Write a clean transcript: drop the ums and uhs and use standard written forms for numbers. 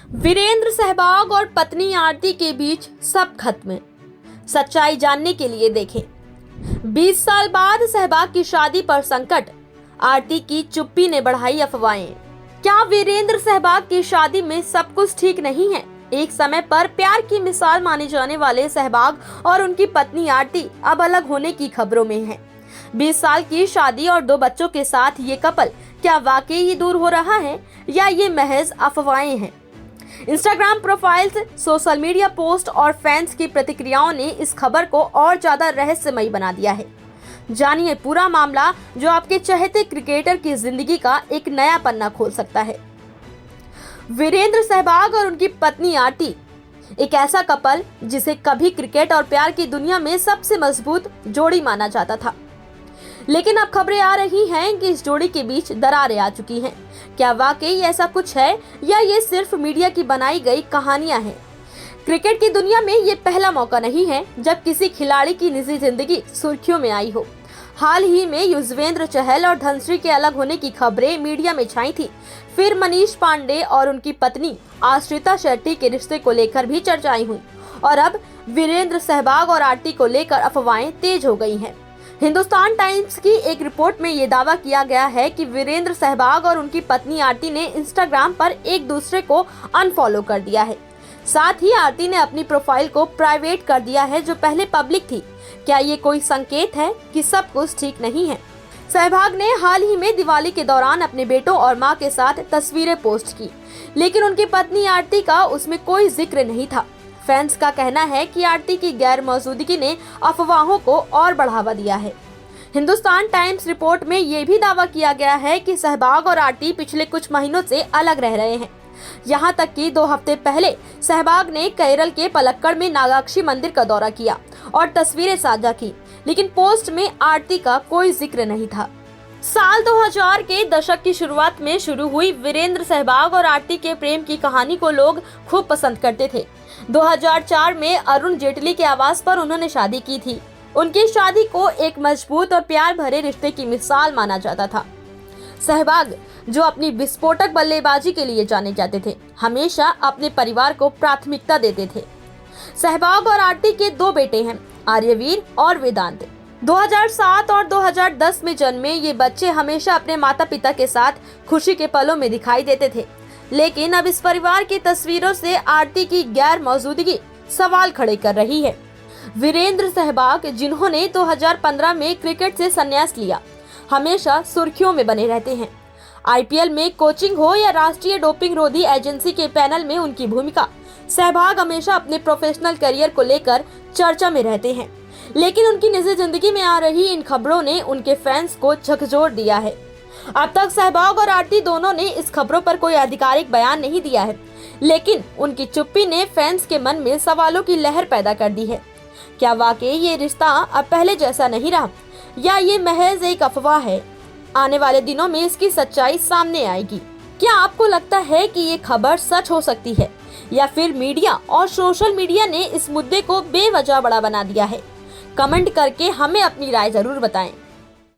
वीरेंद्र सहवाग और पत्नी आरती के बीच सब खत्म। सच्चाई जानने के लिए देखें। 20 साल बाद सहवाग की शादी पर संकट, आरती की चुप्पी ने बढ़ाई अफवाहें। क्या वीरेंद्र सहवाग की शादी में सब कुछ ठीक नहीं है? एक समय पर प्यार की मिसाल माने जाने वाले सहवाग और उनकी पत्नी आरती अब अलग होने की खबरों में है। 20 साल की शादी और 2 बच्चों के साथ ये कपल क्या वाकई ही दूर हो रहा है या ये महज अफवाहें हैं? Instagram profiles, social media post और फैंस की प्रतिक्रियाओं ने इस खबर को और ज्यादा रहस्यमयी बना दिया है। जानिए पूरा मामला जो आपके चहेते क्रिकेटर की जिंदगी का एक नया पन्ना खोल सकता है। वीरेंद्र सहवाग और उनकी पत्नी आरती, एक ऐसा कपल जिसे कभी क्रिकेट और प्यार की दुनिया में सबसे मजबूत जोड़ी माना जाता था, लेकिन अब खबरें आ रही हैं कि इस जोड़ी के बीच दरारें आ चुकी हैं। क्या वाकई ऐसा कुछ है या ये सिर्फ मीडिया की बनाई गई कहानियां हैं? क्रिकेट की दुनिया में ये पहला मौका नहीं है जब किसी खिलाड़ी की निजी जिंदगी सुर्खियों में आई हो। हाल ही में युजवेंद्र चहल और धनश्री के अलग होने की खबरें मीडिया में छाई थी। फिर मनीष पांडे और उनकी पत्नी आश्रिता शेट्टी के रिश्ते को लेकर भी चर्चाएं हुई और अब वीरेंद्र सहवाग और आरती को लेकर अफवाहें तेज हो गई हैं। हिंदुस्तान टाइम्स की एक रिपोर्ट में ये दावा किया गया है कि वीरेंद्र सहवाग और उनकी पत्नी आरती ने इंस्टाग्राम पर एक दूसरे को अनफॉलो कर दिया है। साथ ही आरती ने अपनी प्रोफाइल को प्राइवेट कर दिया है जो पहले पब्लिक थी। क्या ये कोई संकेत है कि सब कुछ ठीक नहीं है? सहवाग ने हाल ही में दिवाली के दौरान अपने बेटों और मां के साथ तस्वीरें पोस्ट की, लेकिन उनकी पत्नी आरती का उसमें कोई जिक्र नहीं था। फैंस का कहना है कि आरती की गैर मौजूदगी ने अफवाहों को और बढ़ावा दिया है। हिंदुस्तान टाइम्स रिपोर्ट में यह भी दावा किया गया है कि सहवाग और आरती पिछले कुछ महीनों से अलग रह रहे हैं। यहाँ तक कि 2 हफ्ते पहले सहवाग ने केरल के पलक्कड़ में नागाक्षी मंदिर का दौरा किया और तस्वीरें साझा की, लेकिन पोस्ट में आरती का कोई जिक्र नहीं था। साल 2000 के दशक की शुरुआत में शुरू हुई वीरेंद्र सहवाग और आरती के प्रेम की कहानी को लोग खूब पसंद करते थे। 2004 में अरुण जेटली के आवास पर उन्होंने शादी की थी। उनकी शादी को एक मजबूत और प्यार भरे रिश्ते की मिसाल माना जाता था। सहवाग, जो अपनी विस्फोटक बल्लेबाजी के लिए जाने जाते थे, हमेशा अपने परिवार को प्राथमिकता देते थे। सहवाग और आरती के 2 बेटे हैं, आर्यवीर और वेदांत। 2007 और 2010 में जन्मे ये बच्चे हमेशा अपने माता पिता के साथ खुशी के पलों में दिखाई देते थे, लेकिन अब इस परिवार की तस्वीरों से आरती की गैर मौजूदगी सवाल खड़े कर रही है। वीरेंद्र सहवाग, जिन्होंने 2015 में क्रिकेट से संन्यास लिया, हमेशा सुर्खियों में बने रहते हैं। आईपीएल में कोचिंग हो या राष्ट्रीय डोपिंग रोधी एजेंसी के पैनल में उनकी भूमिका, सहवाग हमेशा अपने प्रोफेशनल करियर को लेकर चर्चा में रहते हैं। लेकिन उनकी निजी जिंदगी में आ रही इन खबरों ने उनके फैंस को झकझोर दिया है। अब तक सहवाग और आरती दोनों ने इस खबरों पर कोई आधिकारिक बयान नहीं दिया है, लेकिन उनकी चुप्पी ने फैंस के मन में सवालों की लहर पैदा कर दी है। क्या वाकई ये रिश्ता अब पहले जैसा नहीं रहा या ये महज एक अफवाह है? आने वाले दिनों में इसकी सच्चाई सामने आएगी। क्या आपको लगता है कि ये खबर सच हो सकती है या फिर मीडिया और सोशल मीडिया ने इस मुद्दे को बेवजह बड़ा बना दिया है? कमेंट करके हमें अपनी राय जरूर बताएं।